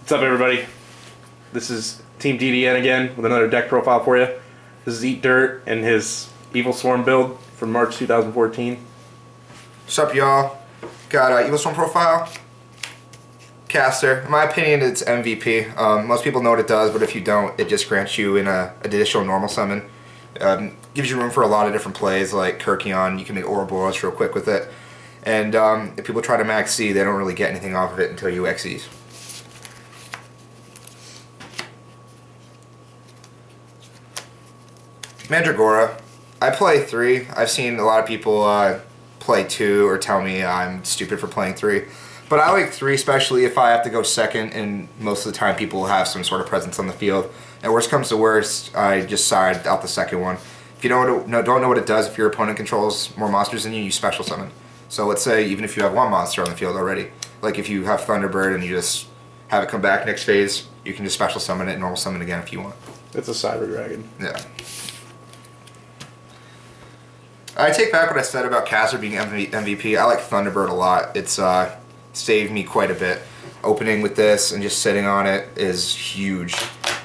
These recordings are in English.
What's up, everybody? This is Team DDN again with another deck profile for you. This is Eat Dirt and his Evilswarm build from March 2014. What's up, y'all? Got Evilswarm profile. Caster. In my opinion, it's MVP. Most people know what it does, but if you don't, it just grants you an additional normal summon. Gives you room for a lot of different plays, like Kirkion. You can make Ouroboros real quick with it. And if people try to max C, they don't really get anything off of it until you XCs. Mandragora. I play 3. I've seen a lot of people play 2 or tell me I'm stupid for playing 3. But I like 3, especially if I have to go second, and most of the time people will have some sort of presence on the field. And worst comes to worst, I just side out the second one. If you don't know what it does, if your opponent controls more monsters than you special summon. So let's say even if you have one monster on the field already, like if you have Thunderbird and you just have it come back next phase, you can just special summon it and normal summon again if you want. It's a Cyber Dragon. Yeah. I take back what I said about Caster being MVP. I like Thunderbird a lot. It's saved me quite a bit. Opening with this and just sitting on it is huge.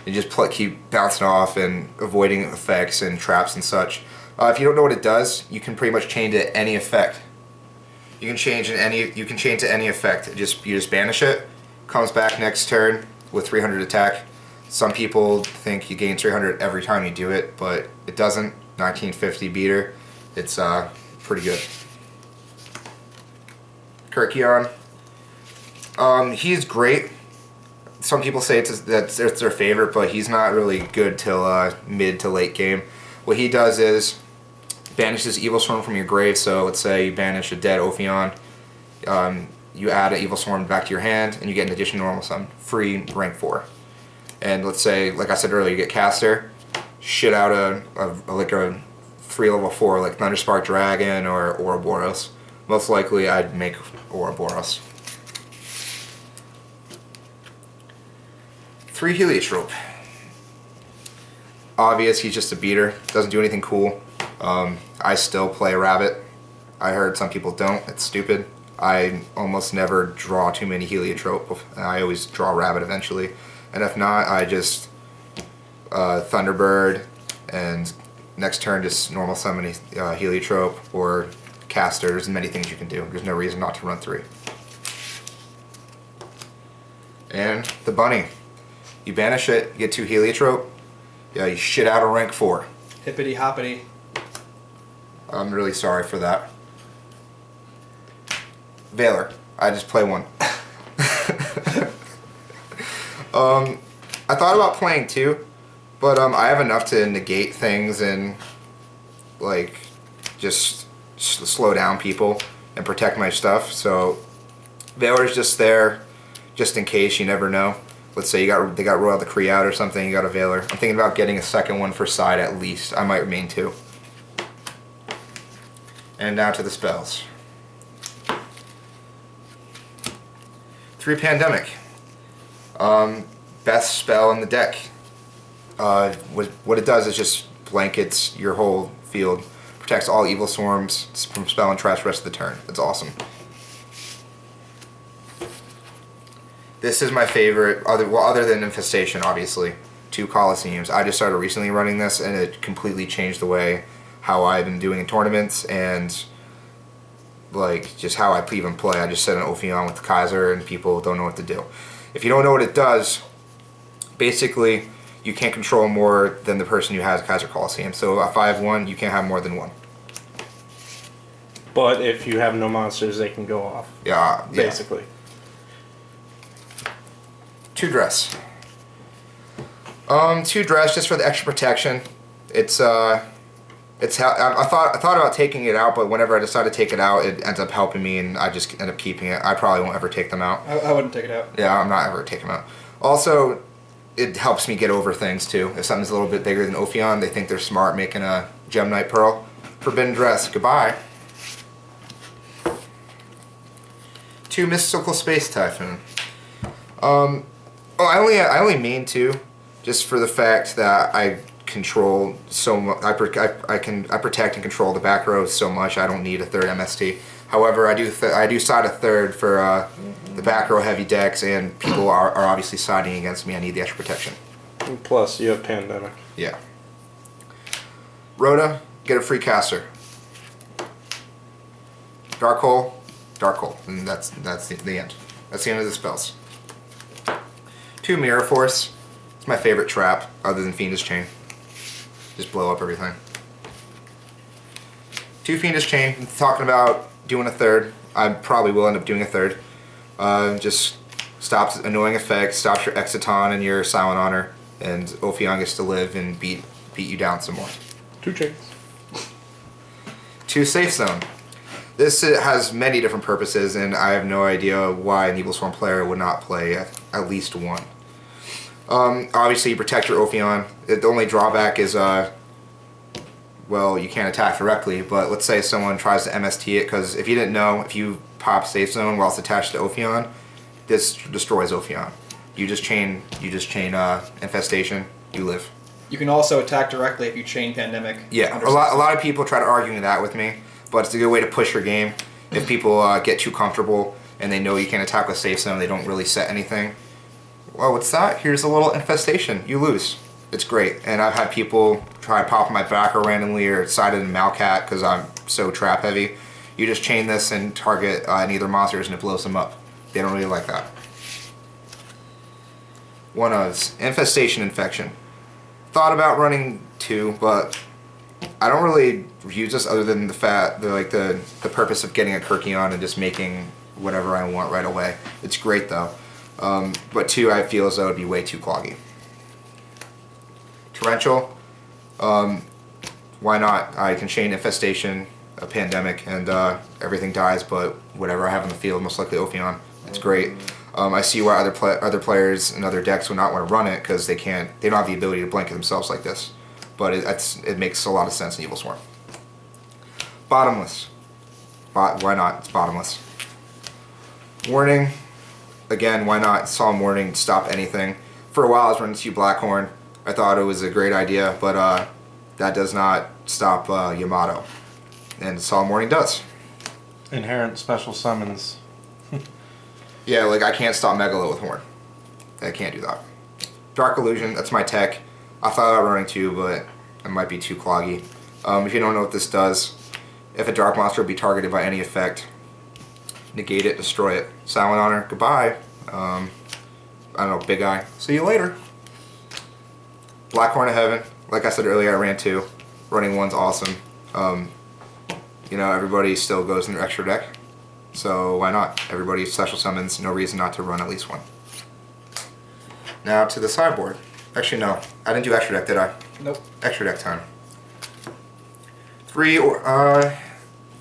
You just keep bouncing off and avoiding effects and traps and such. If you don't know what it does, you can pretty much change it to any effect. You can change to any effect. You just banish it. Comes back next turn with 300 attack. Some people think you gain 300 every time you do it, but it doesn't. 1950 beater. It's pretty good. Kirkion. He's great. Some people say it's their favorite, but he's not really good till mid to late game. What he does is banishes Evilswarm from your grave. So let's say you banish a dead Ophion, you add an Evilswarm back to your hand, and you get an additional normal summon, free rank 4. And let's say, like I said earlier, you get Caster, shit out a 3 level 4 like Thunderspark Dragon or Ouroboros. Most likely, I'd make Ouroboros. 3 Heliotrope. Obvious, he's just a beater. Doesn't do anything cool. I still play Rabbit. I heard some people don't. It's stupid. I almost never draw too many Heliotrope. I always draw Rabbit eventually. And if not, I just Thunderbird, and next turn just normal summon Heliotrope or Caster. There's many things you can do. There's no reason not to run 3. And the bunny. You banish it, you get 2 Heliotrope. Yeah, you shit out a rank 4. Hippity hoppity. I'm really sorry for that. Valor. I just play 1. I thought about playing 2, but I have enough to negate things and like just slow down people and protect my stuff. So Valor's just there, just in case. You never know. Let's say they got Royal Decree out or something. You got a Valor. I'm thinking about getting a second one for side at least. I might remain 2. And now to the spells. 3 Pandemic. Best spell in the deck. What it does is just blankets your whole field. Protects all Evilswarms from spell and trash the rest of the turn. It's awesome. This is my favorite, other than Infestation, obviously. 2 Colosseums. I just started recently running this, and it completely changed the way how I've been doing in tournaments and like just how I even play. I just set an Ophion with the Kaiser, and people don't know what to do. If you don't know what it does, basically you can't control more than the person who has Kaiser Colosseum. So if I have 1, you can't have more than 1. But if you have no monsters, they can go off. Yeah, basically. 2 Dress. 2 Dress just for the extra protection. It's how I thought about taking it out, but whenever I decide to take it out, it ends up helping me, and I just end up keeping it. I probably won't ever take them out. I wouldn't take it out. Yeah, I'm not ever taking them out. Also, it helps me get over things too. If something's a little bit bigger than Ophion, they think they're smart making a Gem Knight Pearl. Forbidden Dress. Goodbye. 2 Mystical Space Typhoon. I only main 2, just for the fact that I control so much. I protect and control the back row so much. I don't need a 3rd MST. However, I do side a third for the back row heavy decks, and people are obviously siding against me. I need the extra protection. And plus, you have Pandemic. Yeah. Rhoda, get a free caster. Dark Hole, and that's the end. That's the end of the spells. 2 Mirror Force. It's my favorite trap, other than Fiendish Chain. Just blow up everything. 2 Fiendish Chain. I'm talking about doing a third. I probably will end up doing a third. Just stops annoying effects, stops your Exiton and your Silent Honor, and Ophion gets to live and beat you down some more. 2 chains. 2 Safe Zone. This has many different purposes, and I have no idea why an Evilswarm player would not play at least one. Obviously, you protect your Ophion. The only drawback is, well, you can't attack directly, but let's say someone tries to MST it, because if you didn't know, if you pop Safe Zone while it's attached to Ophion, this destroys Ophion. You just chain Infestation, you live. You can also attack directly if you chain Pandemic. Yeah, a lot of people try to argue that with me, but it's a good way to push your game. If people get too comfortable and they know you can't attack with Safe Zone, they don't really set anything. Well, what's that? Here's a little Infestation. You lose. It's great. And I've had people try to pop my backer randomly or sided in Malcat because I'm so trap heavy. You just chain this and target neither monsters and it blows them up. They don't really like that. 1-ofs. Infestation Infection. Thought about running 2, but I don't really use this other than the purpose of getting a Kirkion and just making whatever I want right away. It's great though. But 2 I feel as though it would be way too cloggy. Torrential. Why not? I can chain Infestation, a Pandemic, and everything dies, but whatever I have in the field, most likely Ophion. It's great. I see why other players and other decks would not want to run it because they don't have the ability to blanket themselves like this. But it makes a lot of sense in Evilswarm. Bottomless. Why not? It's bottomless. Warning. Again, why not? Solemn Warning, stop anything. For a while I was running 2 Blackhorn. I thought it was a great idea, but that does not stop Yamato. And Solemn Warning does. Inherent special summons. Yeah, like I can't stop Megalo with Horn. I can't do that. Dark Illusion, that's my tech. I thought about running 2, but it might be too cloggy. If you don't know what this does, if a dark monster would be targeted by any effect, negate it, destroy it. Silent Honor, goodbye. I don't know, Big Eye. See you later. Black Horn of Heaven, like I said earlier, I ran 2. Running 1's awesome. You know, everybody still goes in their extra deck. So why not? Everybody special summons, no reason not to run at least 1. Now to the sideboard. Actually, no. I didn't do extra deck, did I? Nope. Extra deck time. 3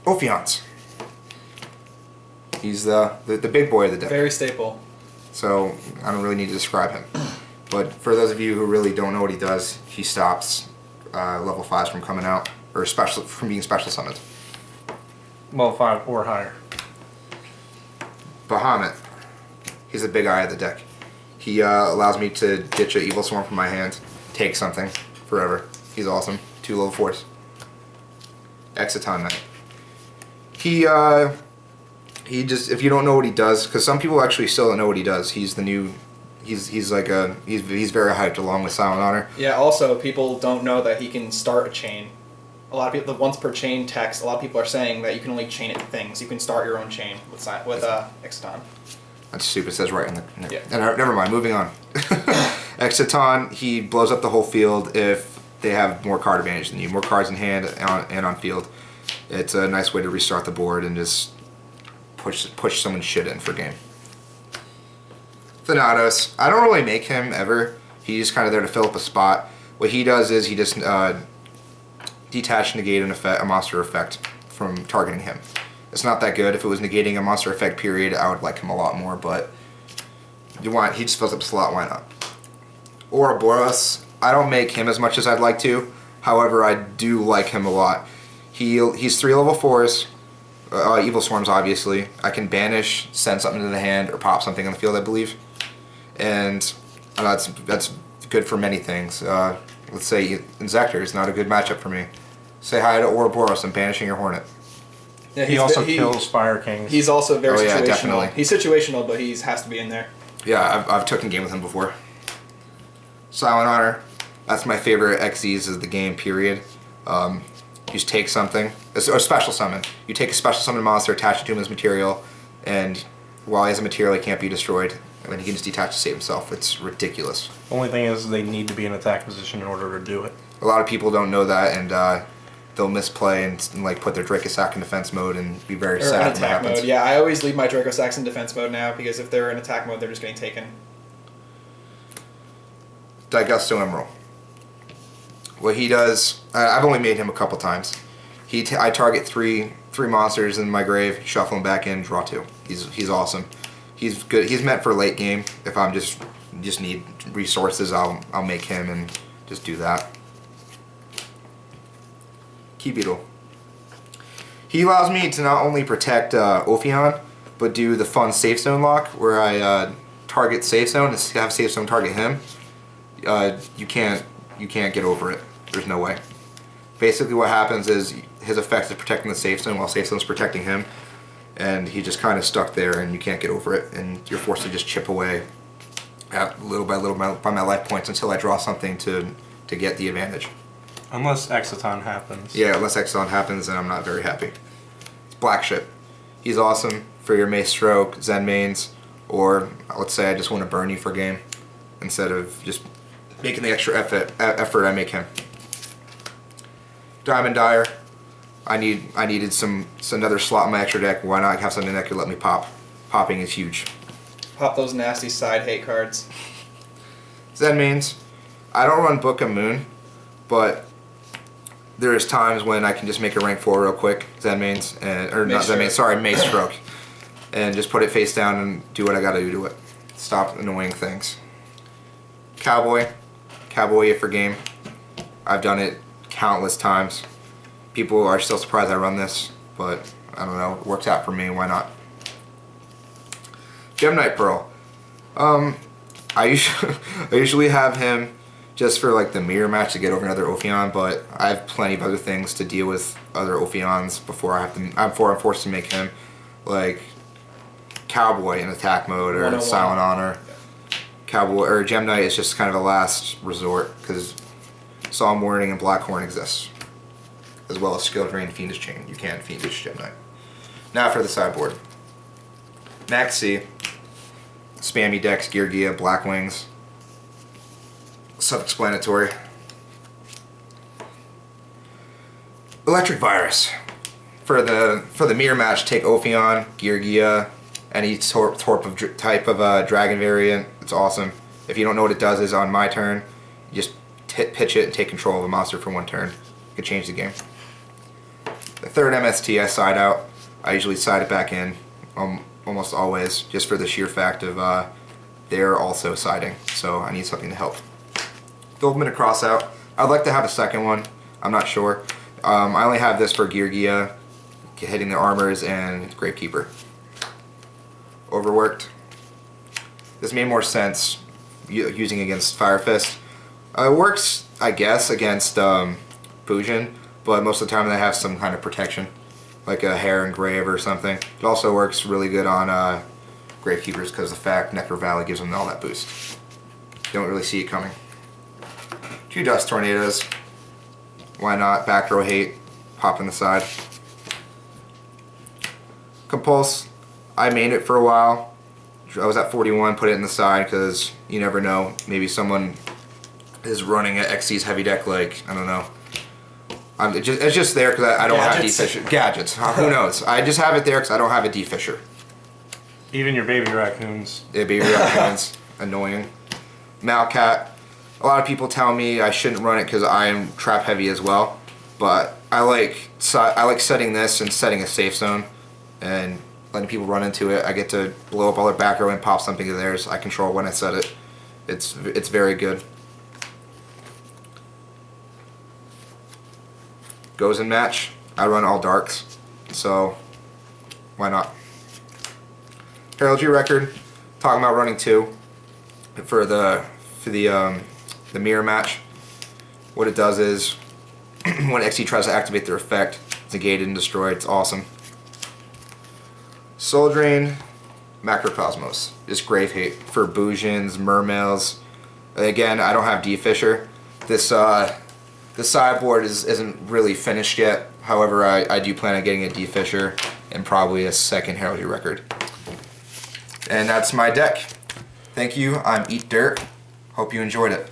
Ophions. He's the big boy of the deck. Very staple. So I don't really need to describe him. But for those of you who really don't know what he does, he stops level 5s from coming out, or from being special summoned. Level 5 or higher. Bahamut. He's the big eye of the deck. He allows me to ditch an Evilswarm from my hand, take something forever. He's awesome. 2 level 4s. Exiton Knight. He just, if you don't know what he does, because some people actually still don't know what he does. He's the new, he's very hyped along with Silent Honor. Yeah, also, people don't know that he can start a chain. A lot of people, the once per chain text, a lot of people are saying that you can only chain it to things. You can start your own chain with Exiton. That's stupid. It says right in the... Yeah. Never mind. Moving on. Exiton, he blows up the whole field if they have more card advantage than you. More cards in hand and on field. It's a nice way to restart the board and just push someone's shit in for game. Thanatos. I don't really make him ever. He's kind of there to fill up a spot. What he does is he just detach, negate a monster effect from targeting him. It's not that good. If it was negating a monster effect period, I would like him a lot more, but he just fills up a slot, why not? Ouroboros, I don't make him as much as I'd like to. However, I do like him a lot. He's 3 level 4s, Evilswarms obviously. I can banish, send something to the hand, or pop something on the field, I believe. And that's good for many things. Let's say Inzektor is not a good matchup for me. Say hi to Ouroboros and banishing your Hornet. Yeah, He also kills Fire Kings. He's also very Oh, yeah, situational. definitely. He's situational, but he has to be in there. Yeah, I've taken game with him before. Silent Honor. That's my favorite XZs of the game, period. You just take something, or special summon. You take a special summon monster, attach it to him as material, and while he has a material, he can't be destroyed. And he can just detach to save himself. It's ridiculous. The only thing is they need to be in attack position in order to do it. A lot of people don't know that, and they'll misplay and like put their Draco Sack in defense mode and be very Or sad in when that attack happens. mode. Yeah, I always leave my Draco Sacks in defense mode now because if they're in attack mode, they're just getting taken. Daigusto Emerald. What he does, I've only made him a couple times. I target three monsters in my grave, shuffle them back in, draw 2. He's awesome. He's good. He's meant for late game. If I'm just need resources, I'll make him and just do that. Key Beetle. He allows me to not only protect Ophion, but do the fun safe zone lock where I target safe zone and have safe zone target him. You can't get over it. There's no way. Basically what happens is his effect is protecting the safe zone while safe zone is protecting him, and he just kind of stuck there and you can't get over it, and you're forced to just chip away at little by little by my life points until I draw something to get the advantage. Unless Exciton happens. Yeah, unless Exxon happens, then I'm not very happy. It's Black Ship. He's awesome for your Mace Stroke, Zen mains, or let's say I just want to burn you for a game instead of just making the extra effort I make him. Diamond Dyer. I needed another slot in my extra deck. Why not have something that could let me pop? Popping is huge. Pop those nasty side hate cards. Zen mains. I don't run Book of Moon, but there's times when I can just make a rank 4 real quick, Zen mains, Mace Stroke, and just put it face down and do what I gotta do to it. Stop annoying things. Cowboy it for game. I've done it countless times. People are still surprised I run this, but I don't know, it works out for me, why not? Gemknight Pearl. I usually have him just for like the mirror match to get over another Ophion, but I have plenty of other things to deal with other Ophions before I'm forced to make him, like Cowboy in attack mode or Silent Honor. Cowboy or Gemknight is just kind of a last resort because Solemn Warning and Blackhorn exists, as well as Skilled Drain, Fiendish Chain. You can't Fiendish Gemknight. Now for the sideboard. Max C. Spammy decks, Gear Gia, Black Wings. Self-explanatory. Electric Virus. For the mirror match, take Ophion, Gear Gia, any type of dragon variant. It's awesome. If you don't know what it does, is on my turn, you just pitch it and take control of a monster for 1 turn. It could change the game. The third MST I side out. I usually side it back in, almost always, just for the sheer fact of they're also siding. So I need something to help. Goldman cross out. I'd like to have a second one. I'm not sure. I only have this for Gear Gia, hitting the armors, and Gravekeeper. Overworked. This made more sense using against Fire Fist. It works, I guess, against Fusion, but most of the time they have some kind of protection, like a Hair and Grave or something. It also works really good on Gravekeepers because the fact Necro Valley gives them all that boost. Don't really see it coming. 2 Dust Tornadoes. Why not? Back row hate. Pop in the side. Compulse. I made it for a while. I was at 41, put it in the side because you never know. Maybe someone is running an XC's heavy deck like, I don't know. It's just there because I don't have D-Fisher. Gadgets. Who knows? I just have it there because I don't have a D-Fisher. Even your baby raccoons. Yeah, baby raccoons. Annoying. Malcat. A lot of people tell me I shouldn't run it because I am trap heavy as well. But I like setting this and setting a safe zone and letting people run into it. I get to blow up all their back row and pop something of theirs. I control when I set it. It's very good. Goes in match. I run all darks, so why not? Heraldry Record. Talking about running 2 for the mirror match. What it does is when XC tries to activate their effect, it's negated and destroyed. It's awesome. Soul Drain, Macrocosmos. Just Grave Hate for Boojins, Mermails. Again, I don't have D-Fisher. This sideboard isn't really finished yet. However, I do plan on getting a D-Fisher and probably a second Heraldry Record. And that's my deck. Thank you. I'm Eat Dirt. Hope you enjoyed it.